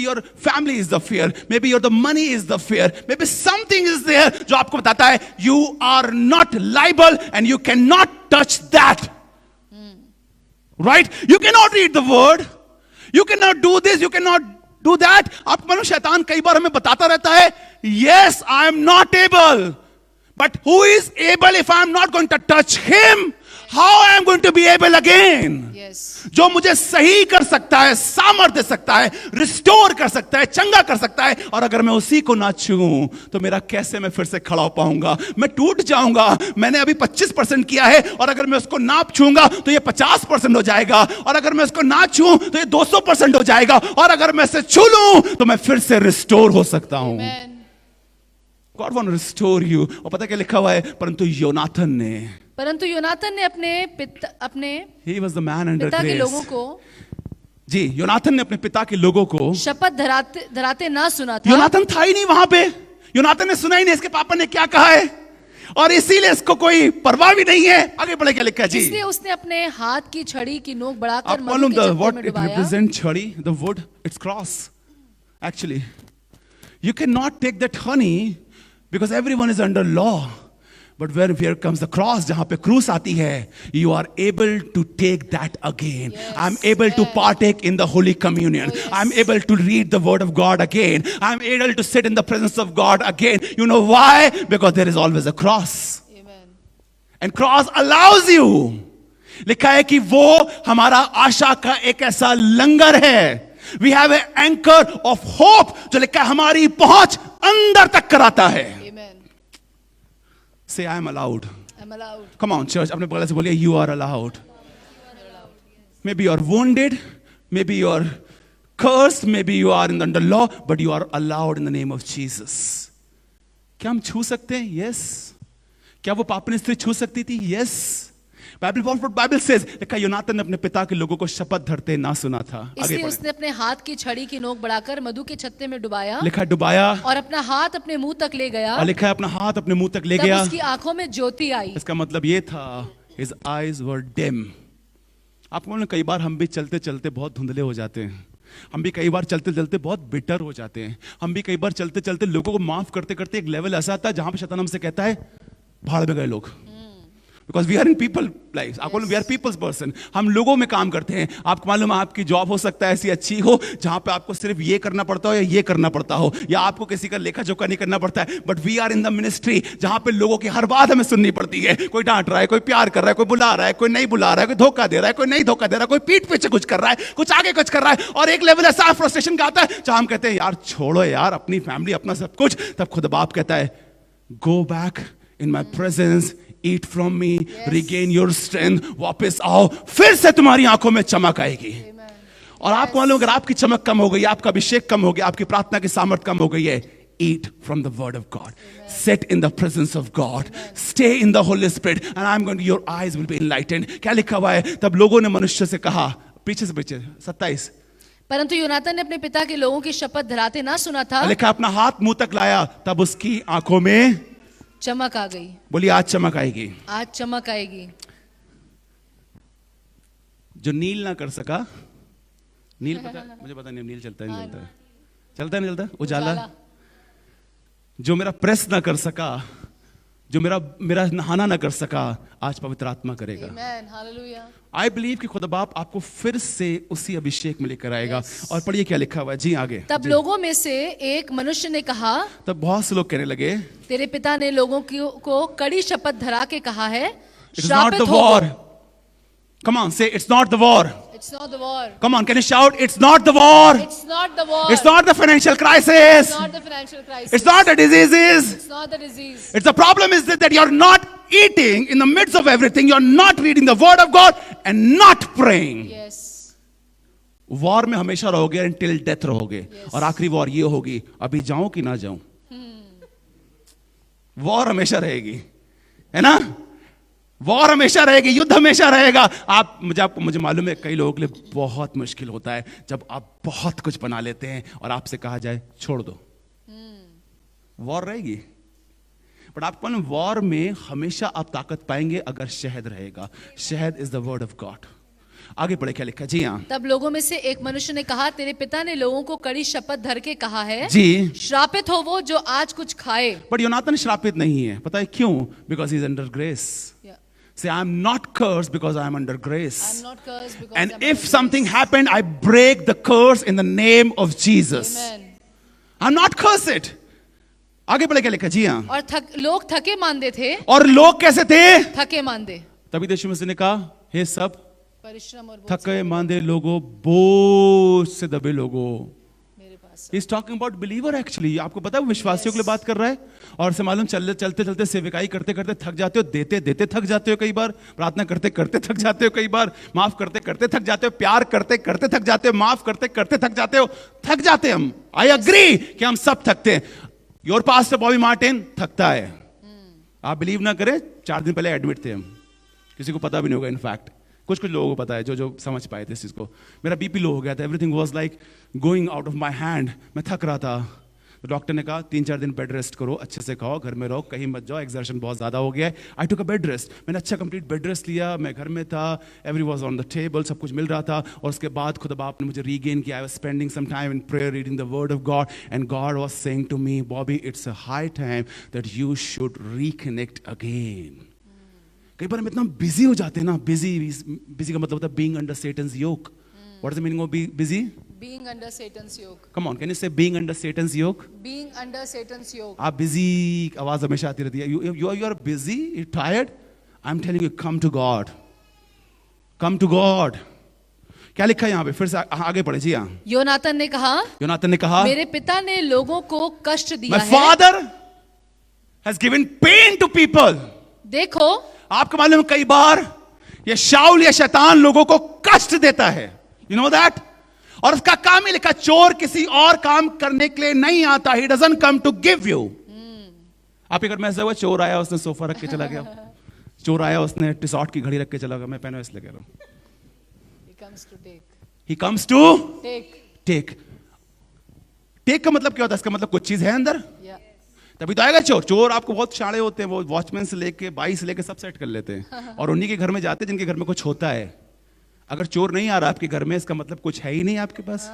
your family is the fear. Maybe the money is the fear. Maybe something is there जो आपको बताता है you are not liable and you cannot touch that. Right? You cannot read the word. You cannot do this. You cannot do that. आपको मालूम शैतान कई बार हमें बताता रहता है, yes, I am not able, but who is able if I am not going to touch him? How I am going to be able again? Yes. जो मुझे सही कर सकता है, सामर्थ्य दे सकता है, रिस्टोर कर सकता है, चंगा कर सकता है, और अगर मैं उसी को ना छूऊं तो मेरा कैसे मैं फिर से खड़ा हो पाऊंगा? मैं टूट जाऊंगा। मैंने अभी 25% किया है, और अगर मैं उसको ना छूऊंगा तो ये 50% हो जाएगा, और अगर मैं उसको ना छूऊं तो ये 200% हो जाएगा, और अगर मैं इसे छू लूं तो मैं फिर से रिस्टोर हो सकता हूं। God want to restore you. और पता क्या लिखा हुआ है, परंतु योनाथन ने अपने He was the man under पिता के grace. लोगों को, जी, योनाथन ने अपने पिता के लोगों को शपथ धराते ना सुना था। योनाथन था ही नहीं वहां पे। योनाथन ने सुना ही नहीं इसके पापा ने क्या कहा है। और इसीलिए इसको कोई परवाह भी नहीं है। आगे बढ़े क्या लिखा है जी? इसलिए उसने अपने हाथ की छड़ी की नोक बढ़ाकर आप मधु मालूम के चक्कर व्हाट में इट डुबाया। रिप्रेजेंट छड़ी, the wood, it's cross. Actually you cannot take that honey because everyone is under law, but where comes the cross, जहां पे क्रूस आती है, you are able to take that again. Yes, I'm able to partake in the holy communion. yes. I'm able to read the word of God again. I'm able to sit in the presence of God again. You know why? Because there is always a cross. Amen. And cross allows you. लिखा है कि वो हमारा आशा का एक ऐसा लंगर है। We have an anchor of hope, जो लिखा है हमारी पहुंच अंदर तक कराता है। Amen. Say I am allowed. I'm allowed. Come on church, अपने बगल से बोलिए you are allowed. Maybe you are wounded, maybe you are cursed, maybe you are under law, but you are allowed in the name of Jesus. क्या हम छू सकते हैं? Yes. क्या वो पापनी स्त्री छू सकती थी? Yes. बाइबल सेज, लिखा योनातान ने अपने पिता के लोगों को शपथ धरते ना सुना था। इसलिए उसने अपने हाथ की छड़ी की नोक बढ़ाकर मधु के छत्ते में डुबाया, लिखा डुबाया, और अपना हाथ अपने मुंह तक ले गया, और लिखा है अपना हाथ अपने मुंह तक ले तब गया। उसकी आंखों में ज्योति आई। इसका मतलब ये था his eyes were dim. आपको मालूम कई बार हम भी चलते चलते बहुत धुंधले हो जाते हैं। हम भी कई बार चलते चलते बहुत बिटर हो जाते हैं। हम भी कई बार चलते चलते लोगों को माफ करते करते एक लेवल ऐसा आता है जहां पे शैतान हमसे कहता है भाड़ में गए लोग। Because we are in people lives. आपको we are people's person. हम लोगों में काम करते हैं। आपको मालूम है आपकी जॉब हो सकता है ऐसी अच्छी हो जहां पे आपको सिर्फ ये करना पड़ता हो या ये करना पड़ता हो, या आपको किसी का लेखा जोखा नहीं करना पड़ता है। But we are in the ministry जहां पे लोगों की हर बात हमें सुननी पड़ती है। कोई डांट रहा है, कोई प्यार कर रहा है, कोई बुला रहा है, कोई नहीं बुला रहा है, कोई धोखा दे रहा है, कोई नहीं धोखा दे रहा है, कोई पीठ पीछे कुछ कर रहा है, कुछ आगे कुछ कर रहा है। और एक लेवल ऐसा फ्रस्ट्रेशन का आता है जहां हम कहते हैं यार छोड़ो यार अपनी फैमिली अपना सब कुछ। तब खुद बाप कहता है go back in my presence, eat from me, regain your strength, वापस आओ, फिर से तुम्हारी आंखों में चमक आएगी। और आपको मालूम अगर आपकी चमक कम हो गई, आपका अभिषेक कम हो गया, आपकी प्रार्थना की सामर्थ कम हो गई है, eat from the word of God. Sit in the presence of God. Stay in the Holy Spirit and I'm going to, your eyes will be enlightened. क्या लिखा हुआ है? तब लोगों ने मनुष्य से कहा, पीछे से पीछे 27, परंतु योनातान ने अपने पिता के लोगों की शपथ धराते ना सुना था। लिखा अपना हाथ मुंह तक लाया, तब उसकी आंखों में चमक आ गई। बोलिए आज चमक आएगी। आज चमक आएगी। जो नील ना कर सका, नील पता मुझे पता नहीं नील चलता है नहीं चलता है, चलता है नहीं चलता, उजाला। जो मेरा प्रेस ना कर सका, जो मेरा नहाना ना कर सका, आज पवित्र आत्मा करेगा। आमेन, हालेलुया। आई बिलीव कि खुदा बाप आपको फिर से उसी अभिषेक में लेकर आएगा। और पढ़िए क्या लिखा हुआ है जी आगे। तब लोगों में से एक मनुष्य ने कहा, तब बहुत से लोग कहने लगे तेरे पिता ने लोगों को कड़ी शपथ धरा के कहा है, it's not the war. Come on say it's not the war. It's not the war. Come on, can you shout? It's not the war. It's not the war. It's not the financial crisis. It's not the financial crisis. It's not the diseases. It's not the disease. It's the problem is that you're not eating in the midst of everything. You're not reading the word of God and not praying. Yes. War में हमेशा रहोगे until death रहोगे। Yes. और आखिरी वॉर ये होगी, अभी जाऊं कि ना जाऊं। वॉर हमेशा रहेगी, है ना? वॉर हमेशा रहेगी, युद्ध हमेशा रहेगा। मुझे मालूम है कई लोगों के लिए बहुत मुश्किल होता है जब आप बहुत कुछ बना लेते हैं और आपसे कहा जाए छोड़ दो। वॉर रहेगी, बट आप वॉर में हमेशा आप ताकत पाएंगे अगर शहद रहेगा। शहद is the word of God. आगे पढ़े क्या लिखा जी। हाँ, तब लोगों में से एक मनुष्य ने कहा, तेरे पिता ने लोगों को कड़ी शपथ धर के कहा है जी, श्रापित हो वो जो आज कुछ खाए। बट योनातान श्रापित नहीं है, पता है क्यों? Because he is under grace. Say, I'm not cursed because I'm under grace. I'm not cursed because And I'm if under something grace. happened, I break the curse in the name of Jesus. Amen. I'm not cursed. आगे बढ़े क्या लिखा जी। हाँ, और लोग थके मांदे थे। और लोग कैसे थे? थके मांदे। तभी यीशु मसीह ने कहा, हे सब परिश्रम और बोझ थके मांदे लोगों, बोझ से दबे लोगों। मेरे पास। He's talking about believer actually. आपको पता है वो विश्वासियों के लिए बात कर रहा है। और से मालूम चलते चलते सेवकाई करते करते थक जाते हो, देते देते थक जाते हो कई बार, प्रार्थना करते करते थक जाते हो कई बार, माफ करते करते थक जाते हो, प्यार करते करते थक जाते हो, माफ करते करते थक जाते हो। थक जाते हैं हम, आई अग्री कि हम सब थकते हैं। योर पास्टर बॉबी मार्टिन थकता है। आप बिलीव ना करें, 4 दिन पहले एडमिट थे हम, किसी को पता भी नहीं होगा। इनफैक्ट कुछ लोगों को पता है जो समझ पाए थे इस चीज को। मेरा बीपी लो हो गया था, everything was like going out of my hand. मैं थक रहा था, तो डॉक्टर ने कहा 3-4 दिन बेड रेस्ट करो, अच्छे से खाओ, घर में रहो, कहीं मत जाओ, एक्सर्शन बहुत ज़्यादा हो गया है। आई टुक अ बेड रेस्ट, मैंने अच्छा कंप्लीट बेड रेस्ट लिया, मैं घर में था, every was on the table, सब कुछ मिल रहा था। और उसके बाद खुदा बाप ने मुझे रीगेन किया। I was spending some time in prayer, reading the word of God, and God was saying to me, Bobby it's a high time that you should reconnect again. कई बार हम इतना बिजी हो जाते हैं ना, बिजी का मतलब होता है being under Satan's yoke. What is the meaning of busy? Being under Satan's yoke. Come on, can you say being under Satan's yoke? Being under Satan's yoke. आप बिजी, आवाज हमेशा आती रहती है, you are busy, you tired, I am telling you come to God, come to God. क्या लिखा है यहाँ पे? फिर से आगे पढ़े जी। हाँ, योनातन ने कहा मेरे पिता ने लोगों को कष्ट दिया माय है। Father has given pain to people. देखो, आपको मालूम कई बार ये शाऊल या शैतान लोगों को कष्ट देता है, यू नो दैट। और उसका काम ही लिखा, चोर किसी और काम करने के लिए नहीं आता, he doesn't come to give you. आप अगर मैं ऐसा हुआ, चोर आया, उसने सोफा रख के चला गया, चोर आया, उसने टिसॉट की घड़ी रख के चला गया, मैं पहनो इसलिए कह रहा हूं। He comes to take. Take का मतलब क्या होता है? इसका मतलब कुछ चीज है अंदर, तभी तो आएगा चोर। चोर आपको बहुत शाणे होते हैं, वो वॉचमैन से लेके बाई से लेके सब सेट कर लेते हैं, और उन्हीं के घर में जाते हैं जिनके घर में कुछ होता है। अगर चोर नहीं आ रहा आपके घर में, इसका मतलब कुछ है ही नहीं आपके पास।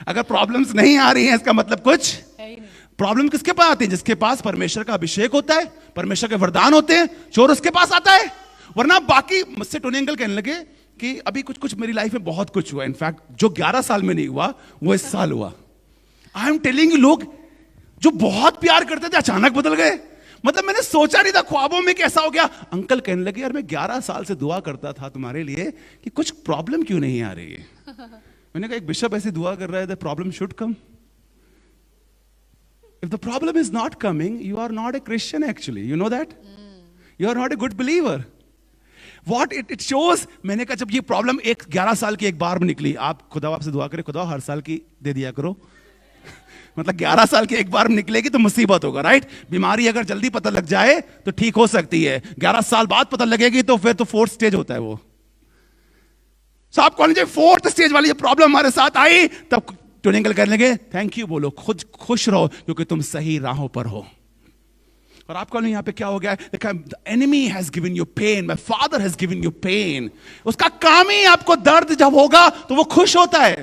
अगर प्रॉब्लम्स नहीं आ रही हैं, इसका मतलब कुछ है ही नहीं। प्रॉब्लम किसके पास आती है? जिसके पास परमेश्वर का अभिषेक होता है, परमेश्वर के वरदान होते हैं, चोर उसके पास आता है। वरना बाकी, मुझसे टोनी अंकल कहने लगे कि अभी कुछ मेरी लाइफ में बहुत कुछ हुआ, इनफैक्ट जो 11 साल में नहीं हुआ वो इस साल हुआ। आई एम टेलिंग यू, लोग जो बहुत प्यार करते थे अचानक बदल गए। मतलब मैंने सोचा नहीं था, ख्वाबों में कैसा हो गया। अंकल कहने लगे, यार मैं 11 साल से दुआ करता था तुम्हारे लिए कि कुछ प्रॉब्लम क्यों नहीं आ रही है। मैंने कहा, एक बिशप ऐसी दुआ कर रहा है, the problem should come. If the problem is not coming, you are not a Christian actually, you know that, you are not a good believer. What it shows, मैंने कहा जब ये प्रॉब्लम 11 साल की एक बार में निकली, आप खुदा आपसे दुआ करें, खुदा हर साल की दे दिया करो। मतलब 11 साल की एक बार में निकलेगी तो मुसीबत होगा, राइट। बीमारी अगर जल्दी पता लग जाए तो ठीक हो सकती है, 11 साल बाद पता लगेगी तो फिर तो 4th स्टेज होता है वो। So आप कौन, 4th स्टेज वाली प्रॉब्लम हमारे साथ आई, तब टोनी अंकल कहने लगे, थैंक यू बोलो, खुद खुश रहो क्योंकि तुम सही राहों पर हो। और आपका यहां पे क्या हो गया है? The enemy has given you pain, my father has given you pain. उसका काम ही आपको दर्द जब होगा तो वो खुश होता है,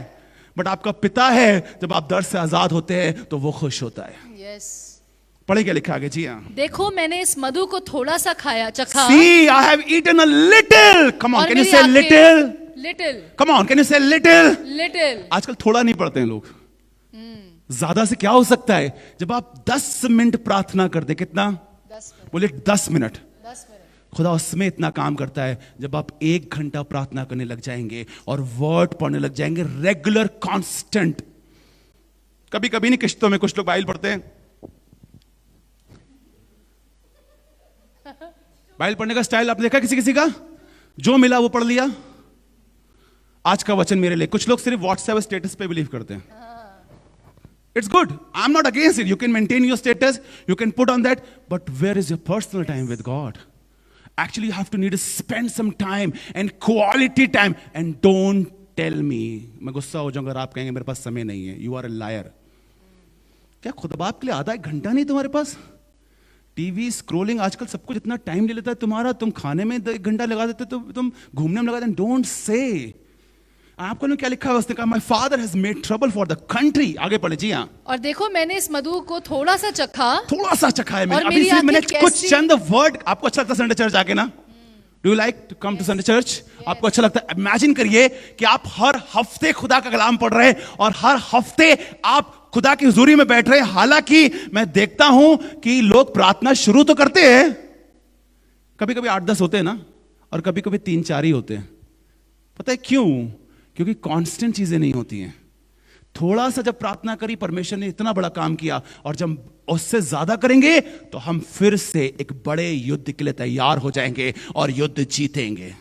बट आपका पिता है, जब आप दर्द से आजाद होते हैं तो वो खुश होता है। यस। पढ़े क्या लिखा आगे जी? हाँ, देखो मैंने इस मधु को थोड़ा सा खाया, चखा। See, I have eaten a little. Come on, can you say little? Little. Come on, can you say little? Little. आजकल थोड़ा नहीं पढ़ते हैं लोग। ज्यादा से क्या हो सकता है? जब आप 10 मिनट प्रार्थना कर दे, कितना? 10 मिनट। बोले 10 मिनट। 10 मिनट। खुदा उसमें इतना काम करता है। जब आप 1 घंटा प्रार्थना करने लग जाएंगे और वर्ड पढ़ने लग जाएंगे, रेगुलर, कांस्टेंट। कभी कभी नहीं, किश्तों में कुछ लोग बाइबल पढ़ते हैं। बाइबल पढ़ने का स्टाइल आपने देखा किसी किसी का? जो मिला वो पढ़ लिया। आज का वचन मेरे लिए। कुछ लोग सिर्फ व्हाट्सएप स्टेटस पे बिलीव करते हैं। It's good. I'm not against it. You can maintain your status. You can put on that. But where is your personal time with God? Actually, you have to need to spend some time and quality time. And don't tell me. मैं गुस्सा हो जाऊंगा अगर आप कहेंगे मेरे पास समय नहीं है. You are a liar. क्या खुदा बाप के लिए आधा 1 घंटा नहीं तुम्हारे पास? टीवी स्क्रोलिंग आजकल सब कुछ इतना टाइम ले लेता है तुम्हारा। तुम खाने में 1 घंटा लगा देते, तो तुम घूमने में लगा देते। Don't say. आपको क्या लिखा है? उसने कहा my father has made trouble for the country. आगे पढ़े जी। हाँ, और देखो मैंने इस मधु को थोड़ा सा चखा। थोड़ा सा चखा है मैंने। अभी से मैंने कुछ चंद वर्ड। आपको अच्छा लगता है संडे चर्च आके ना? Do you like to come to Sunday church? आपको अच्छा लगता है? इमेजिन करिए कि आप हर हफ्ते खुदा का कलाम पढ़ रहे हैं और हर हफ्ते आप खुदा की हुजूरी में बैठ रहे हैं। हालांकि मैं देखता हूं कि लोग प्रार्थना शुरू तो करते हैं, कभी कभी 8-10 होते हैं ना, और कभी कभी 3-4 ही होते हैं। पता है क्यों? क्योंकि कांस्टेंट चीजें नहीं होती हैं। थोड़ा सा जब प्रार्थना करी, परमेश्वर ने इतना बड़ा काम किया, और जब उससे ज्यादा करेंगे तो हम फिर से एक बड़े युद्ध के लिए तैयार हो जाएंगे और युद्ध जीतेंगे।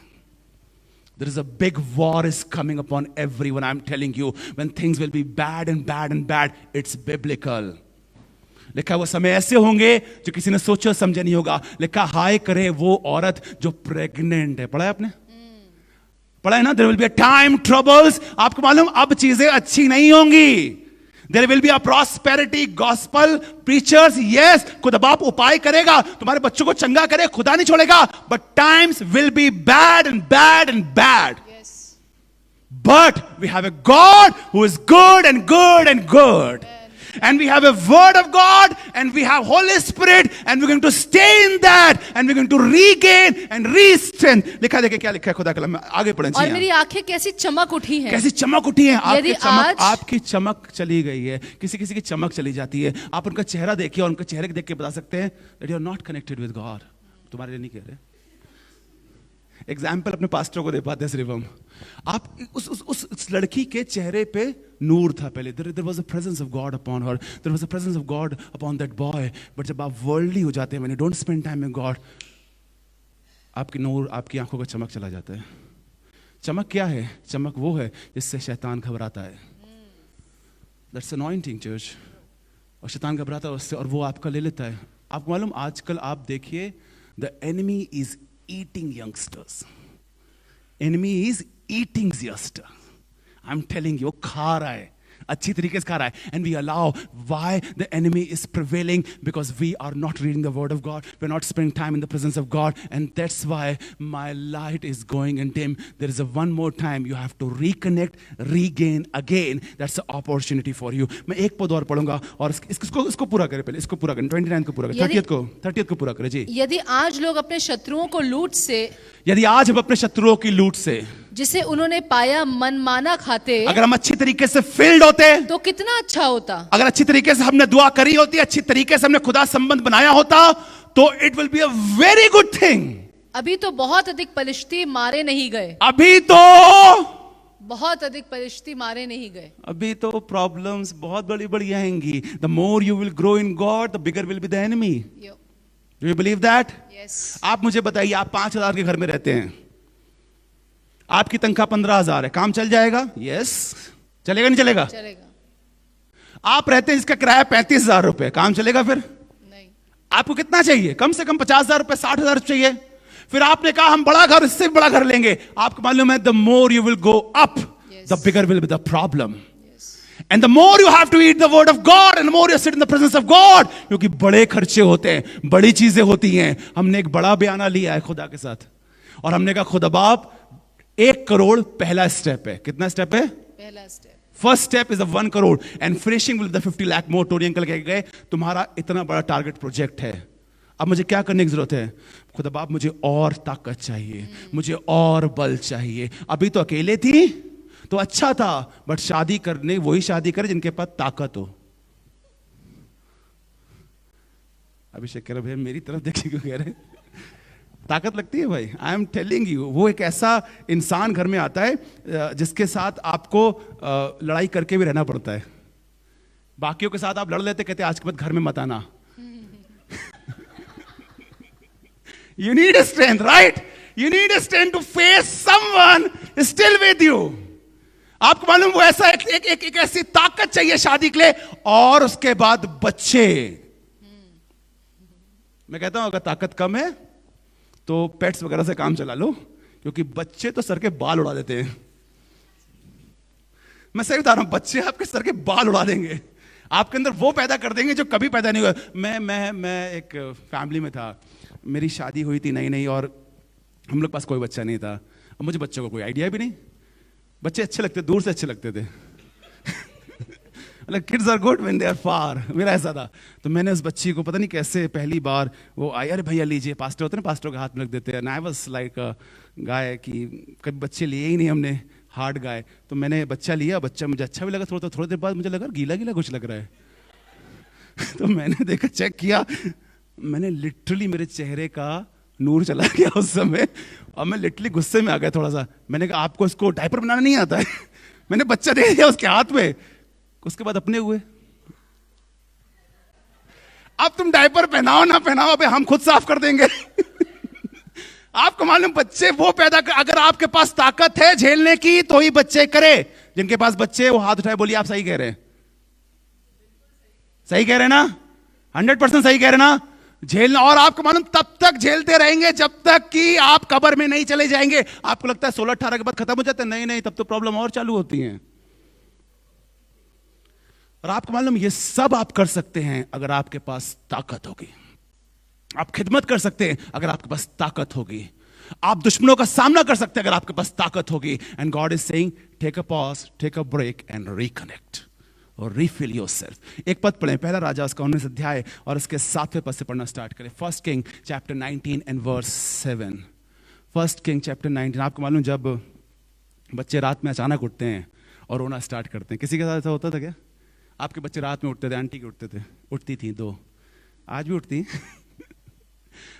There is a big war is coming upon everyone. I'm telling you, when things will be bad and bad and bad, it's biblical. लिखा वो समय ऐसे होंगे जो किसी ने सोचा समझा नहीं होगा। लिखा हाय करे वो औरत जो प्रेग्नेंट है। पढ़ा है आपने? पढ़ा है ना? There will be a time troubles. आपको मालूम अब चीजें अच्छी नहीं होंगी। There will be a prosperity gospel preachers. Yes, खुदा बाप उपाय करेगा, तुम्हारे बच्चों को चंगा करे, खुदा नहीं छोड़ेगा. But times will be bad and bad and bad. Yes. But we have a God who is good and good and good. And we have a word of God and we have Holy Spirit and we're going to stay in that and we're going to regain and re-strength. लिखा देखिए क्या लिखा है खुदा कलम में, आगे पढ़ें. और मेरी आंखें कैसी चमक उठी हैं. कैसी चमक उठी है. यदि आपकी चमक चली गई है, किसी किसी की चमक चली जाती है. आप उनका चेहरा देखिए और उनके चेहरे को देख के बता सकते हैं that you are not connected with God. तुम्हारे लिए नहीं कह रहे. एग्जाम्पल अपने पास्टर को दे पाते हैं श्रीवम. आप उस लड़की के चेहरे पे नूर था पहले. There was a presence of God upon her. There was a presence of God upon that boy. But जब आप वर्ल्डली हो जाते हैं, when you don't spend time with God, आपकी नूर, आपकी आंखों का चमक चला जाता है. चमक क्या है? चमक वो है जिससे शैतान घबराता है. That's anointing, church. और शैतान घबराता है उससे और वो आपका ले लेता है. आपको मालूम, आजकल आप देखिए, the enemy is eating youngsters. Enemy is eating youngster. I'm telling you, खा रहा है, अच्छी तरीके से खा रहा है. And we allow, why the enemy is prevailing? Because we are not reading the word of God. We're not spending time in the presence of God. And that's why my light is going and dim. There is a one more time you have to reconnect, regain again. That's the opportunity for you. मैं एक पद और पढ़ूंगा और इसको पूरा करें पहले. इसको पूरा करें. 29 को पूरा करें. 30th को पूरा करें जी. यदि आज लोग अपने शत्रुओं को लूट से, यदि आज हम अपने शत्रुओं की लूट से, जिसे उन्होंने पाया मनमाना खाते, अगर हम अच्छी तरीके से फील्ड होते तो कितना अच्छा होता. अगर अच्छी तरीके से हमने दुआ करी होती, अच्छी तरीके से हमने खुदा संबंध बनाया होता, तो it will be a very good thing. अभी तो बहुत अधिक पलिश्ती मारे नहीं गए. अभी तो बहुत अधिक पलिश्ती मारे नहीं गए. अभी तो प्रॉब्लम्स बहुत बड़ी बड़ी आएंगी. The more you will grow in God, the bigger will be the enemy. Do you believe that? Yes. आप मुझे बताइए, आप 5,000 के घर में रहते हैं, आपकी तनख्वाह 15,000 है, काम चल जाएगा? यस. चलेगा नहीं चलेगा? चलेगा. आप रहते हैं जिसका किराया 35,000 रुपए, काम चलेगा फिर? नहीं. आपको कितना चाहिए? कम से कम 50,000 रुपए, 60,000 चाहिए. फिर आपने कहा हम बड़ा घर, इससे भी बड़ा घर लेंगे. आपको मालूम है, the more you will go up, the bigger will be the problem. And the more you have to eat the word of God and the more you sit in the presence of God, क्योंकि बड़े खर्चे होते हैं, बड़ी चीजें होती हैं. हमने एक बड़ा बयाना लिया है खुदा के साथ और हमने कहा खुदा बाप 1 करोड़ पहला स्टेप है. कितना स्टेप है? पहला step. First step is 1 crore and finishing will the 50 lakh more. Tony uncle कह गए तुम्हारा इतना बड़ा टारगेट प्रोजेक्ट है, अब मुझे क्या करने की जरूरत है? खुदा बाप मुझे और ताकत चाहिए, मुझे और बल चाहिए. अभी तो अकेले थी तो अच्छा था, बट शादी करने वही शादी करे जिनके पास ताकत हो. अभिषेक कह रहे भैया मेरी तरफ देखिए क्यों कह रहे? ताकत लगती है भाई. आई एम टेलिंग यू, वो एक ऐसा इंसान घर में आता है जिसके साथ आपको लड़ाई करके भी रहना पड़ता है. बाकियों के साथ आप लड़ लेते, कहते आज के बाद घर में मत आना. You need a strength, right? You need a strength to face someone still with you. आपको मालूम वो ऐसा एक ऐसी ताकत चाहिए शादी के लिए. और उसके बाद बच्चे. मैं कहता हूं अगर ताकत कम है तो पेट्स वगैरह से काम चला लो, क्योंकि बच्चे तो सर के बाल उड़ा देते हैं. मैं सही बता रहा हूं, बच्चे आपके सर के बाल उड़ा देंगे, आपके अंदर वो पैदा कर देंगे जो कभी पैदा नहीं हुआ. मैं एक फैमिली में था, मेरी शादी हुई थी नई नई और हम लोग पास कोई बच्चा नहीं था. और मुझे बच्चों को कोई आइडिया भी नहीं. बच्चे अच्छे लगते, दूर से अच्छे लगते थे. मतलब kids are good when they are far. मेरा ऐसा था. तो मैंने उस बच्ची को पता नहीं कैसे पहली बार वो आई, अरे भैया लीजिए, पास्टर होते हैं ना, पास्टर के हाथ में रख देते हैं. आई वाज लाइक गाय कि कभी बच्चे लिए ही नहीं हमने, हार्ड गाय. तो मैंने बच्चा लिया, बच्चा मुझे अच्छा भी लगा. थोड़ी देर बाद मुझे लगा गीला गीला कुछ लग रहा है. तो मैंने देखा, चेक किया, मैंने लिटरली मेरे चेहरे का नूर चला गया उस समय और मैं लिटरली गुस्से में आ गया थोड़ा सा. मैंने कहा आपको इसको डायपर बनाना नहीं आता है? मैंने बच्चा दे दिया उसके हाथ में. उसके बाद अपने हुए. अब तुम डायपर पहनाओ ना पहनाओ, अबे हम खुद साफ कर देंगे. आपको मालूम बच्चे वो पैदा कर, अगर आपके पास ताकत है झेलने की तो ही बच्चे करे. जिनके पास बच्चे वो हाथ उठाए, बोलिए आप सही कह रहे हैं. सही कह रहे हैं ना? 100% सही कह रहे हैं ना? झेलना. और आपको मालूम तब तक झेलते रहेंगे जब तक कि आप कब्र में नहीं चले जाएंगे. आपको लगता है 16-18 के बाद खत्म हो जाता है? नहीं, तब तो प्रॉब्लम और चालू होती है. और आपको मालूम ये सब आप कर सकते हैं अगर आपके पास ताकत होगी। आप खिदमत कर सकते हैं अगर आपके पास ताकत होगी। आप दुश्मनों का सामना कर सकते हैं अगर आपके पास ताकत होगी। And God is saying take a pause, take a break and reconnect और रिफिल योरसेल्फ। एक पद पढ़ें, पहला राजा उसका 19 अध्याय और उसके 7वें पद से पढ़ना स्टार्ट करें। First king chapter 19 and verse 7। First king chapter 19। आपको मालूम जब बच्चे रात में अचानक उठते हैं और रोना स्टार्ट करते हैं, किसी के साथ ऐसा होता था क्या? आपके बच्चे रात में उठते थे? आंटी के उठते थे? उठती थी 2, आज भी उठती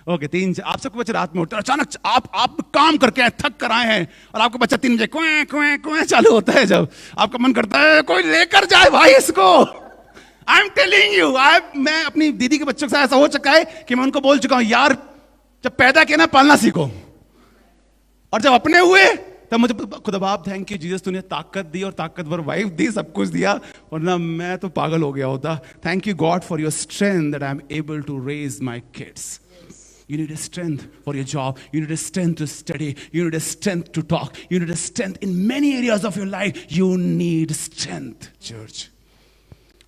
ओके 3। आप सबके बच्चे रात में उठते हैं, अचानक आप काम करके आए, थक कर आए हैं और आपका बच्चा 3 बजे कुएं कुएं कुएं चालू होता है। जब आपका मन करता है कोई लेकर जाए भाई इसको। आई एम टेलिंग यू, मैं अपनी दीदी के बच्चों के साथ ऐसा हो चुका है कि मैं उनको बोल चुका हूं यार जब पैदा किया ना पालना सीखो, और जब अपने हुए तब मुझे खुदा बाप थैंक यू जीसस तूने ताकत दी और ताकतवर वाइफ दी, सब कुछ दिया, वरना मैं तो पागल हो गया होता। Thank you God for your strength that I am able to raise my kids. You need a strength for your job. You need a strength to study. You need a strength to talk. You need a strength in many areas of your life. You need strength, church.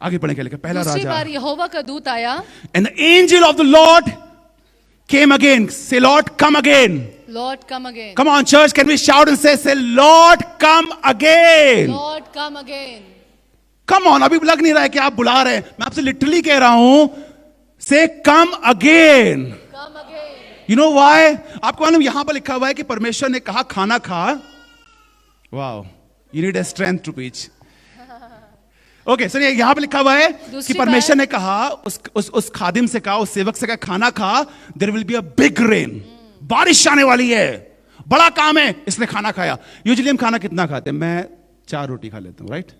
आगे पढ़ने के लिए पहला राजा। दूसरी बार यहोवा का दूत आया। And the angel of the Lord came again. Say, Lord, come again. Lord, come again. Come on, church. Can we shout and say, Lord, come again. Lord, come again. Come on. अभी लग नहीं रहा है कि आप बुला रहे हैं। मैं आपसे लिटरली कह रहा हूं, say, come again. You know why? आपको मालूम यहां पर लिखा हुआ है कि परमेश्वर ने कहा खाना खा। Wow, you need a strength to preach. Okay, सुनिए यहां पर लिखा हुआ है कि परमेश्वर ने कहा उस खादिम से कहा, उस सेवक से कहा खाना खा, there will be a big rain. बारिश आने वाली है, बड़ा काम है, इसने खाना खाया। यूजुअली हम खाना कितना खाते हैं? मैं 4 रोटी खा लेता हूं, राइट?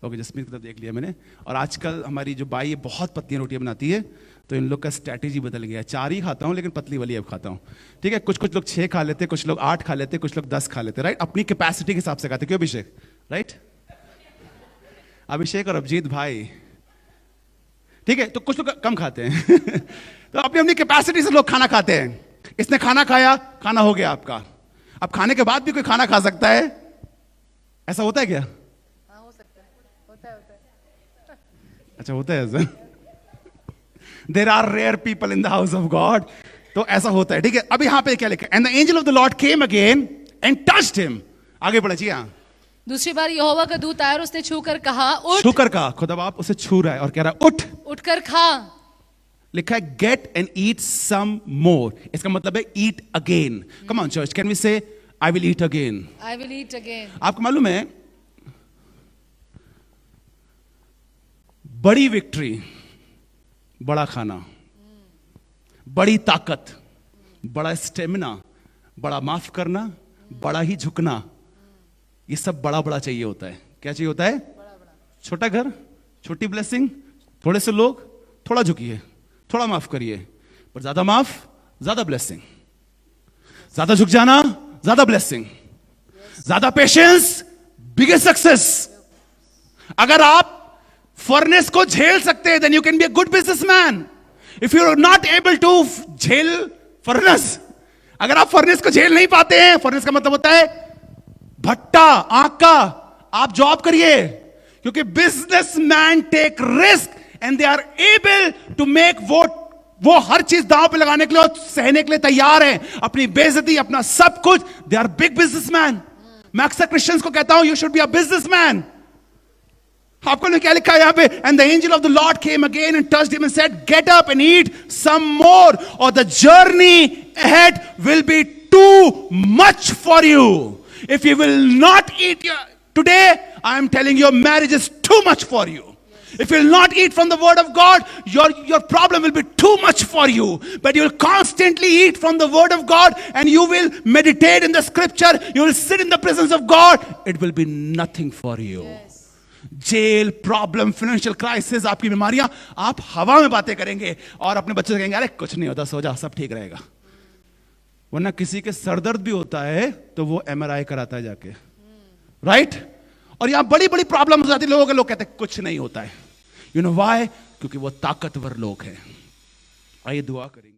ओके, जसमीत की तरफ देख लिया मैंने। और आजकल हमारी जो बाई है बहुत पतली रोटियां बनाती है, तो इन लोग का स्ट्रैटेजी बदल गया है। 4 ही खाता हूं लेकिन पतली वाली अब खाता हूं, ठीक है? कुछ लोग 6 खा लेते, कुछ लोग 8 खा लेते, कुछ लोग 10 खा लेते, राइट? अपनी कैपेसिटी के हिसाब से खाते। क्यों अभिषेक? राइट? अभिषेक और अभिजीत भाई, ठीक है? तो कुछ लोग कम खाते हैं तो अपनी अपनी कैपेसिटी से लोग खाना खाते हैं। इसने खाना खाया, खाना हो गया आपका। अब खाने के बाद भी कोई खाना खा सकता है? ऐसा होता है क्या? हो सकता है, होता है। अच्छा, होता है ऐसा? There are rare people in the house of God. तो ऐसा होता है, ठीक है? अब यहां पे क्या लिखा है? And the angel of the Lord came again and touched him. आगे बढ़े जी। हाँ, दूसरी बार यहोवा का दूत आया और उसने छूकर कहा उठ। छूकर कहा, खुदा बाप उसे छू रहा है और कह रहा है उठ, उठकर खा। लिखा है get and eat some more. इसका मतलब है eat again. Come on church, can we say I will eat again? I will eat again. आपको मालूम है बड़ी विक्ट्री, बड़ा खाना, बड़ी ताकत, बड़ा स्टेमिना, बड़ा माफ करना, बड़ा ही झुकना, ये सब बड़ा बड़ा चाहिए होता है। क्या चाहिए होता है? छोटा घर, छोटी ब्लेसिंग, थोड़े से लोग, थोड़ा झुकिए, थोड़ा माफ करिए, पर ज्यादा माफ, ज्यादा ब्लेसिंग, ज्यादा झुक जाना, ज्यादा ब्लेसिंग, ज्यादा पेशेंस, बिगेस्ट सक्सेस। अगर आप फर्नेस को झेल सकते हैं, then you can be a good businessman. If you are not able to झेल फर्नेस, अगर आप फर्नेस को झेल नहीं पाते हैं, फर्नेस का मतलब होता है भट्टा, आग का, आप जॉब करिए, क्योंकि businessman take risk and they are able to make वो हर चीज दांव पे लगाने के लिए और सहने के लिए तैयार हैं, अपनी बेइज्जती, अपना सब कुछ। They are big businessman. मैं अक्सर क्रिश्चियंस को कहता हूं you should be a businessman. आपको क्या लिखा है यहां पे? And the angel of the Lord came again and touched him and said get up and eat some more or the journey ahead will be too much for you. If you will not eat today, I am telling your marriage is too much for you. If you will not eat from the word of God, your problem will be too much for you. But you will constantly eat from the word of God and you will meditate in the scripture. You will sit in the presence of God. It will be nothing for you. Yes. Jail, problem, financial crisis, आपकी बीमारियां, आप हवा में बातें करेंगे और अपने बच्चों से कहेंगे अरे कुछ नहीं होता, सो जा, सब ठीक रहेगा। वरना किसी के सरदर्द भी होता है तो वो MRI कराता है जाके, राइट? और यहां बड़ी बड़ी प्रॉब्लम हो जाती है, लोग कहते हैं कुछ नहीं होता है। You know why? क्योंकि वो ताकतवर लोग हैं। आइए दुआ करेंगे।